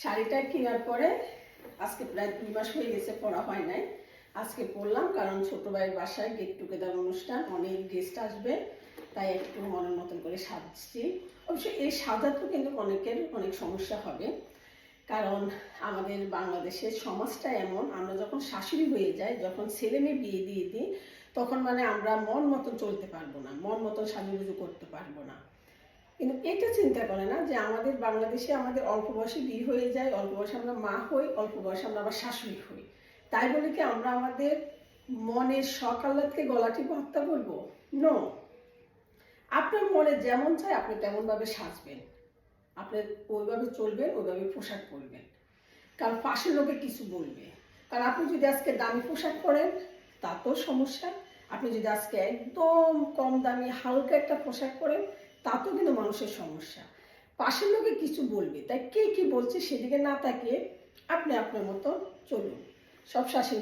শাড়িটা কেনার পরে আজকে প্রায় 2 মাস হয়ে গেছে, পরা হয় নাই। আজকে পরলাম কারণ ছোট ভাইয়ের বাসায় গেট টুগেদার অনুষ্ঠান, অনেক গেস্ট আসবে, তাই একটু মনের মতন করে সাজছি। অবশ্য এই সাজাতেও কিন্তু অনেকের অনেক সমস্যা হবে, কারণ আমাদের বাংলাদেশের সমাজটা এমন, আমরা যখন শাশুড়ি হয়ে যাই, যখন ছেলে মেয়ে বিয়ে দিয়ে দিই, তখন আমরা মন মতন চলতে পারবো না, মন মতন সাজুগুজু করতে পারবো না। কিন্তু এটা চিন্তা করে না যে আমাদের বাংলাদেশে আমাদের অল্প বয়সে বিয়ে হয়ে যায়, অল্প বয়সে আমরা মা হই, অল্প বয়সে আমরা আবার শাশুড়ি হই। তাই বলে কি আমরা আমাদের মনের শখ আহ্লাদকে গলা টিপে হত্যা করবো? নো। আপনার মনে যেমন চায় আপনি তেমনভাবে সাজবেন, আপনি ওইভাবে চলবেন, ওইভাবে পোশাক পরবেন। কারণ পাশের লোকে কিছু বলবে। কারণ আপনি যদি আজকে দামি পোশাক পরেন তাতেও সমস্যা, আপনি যদি আজকে একদম কম দামি হালকা একটা পোশাক পরেন তাতেও কিন্তু মানুষের সমস্যা। পাশের লোকে কিছু বলবে, তাই কে কি বলছে সেদিকে না তাকিয়ে আপনি আপনার মতো চলুন। সব শাশুড়ি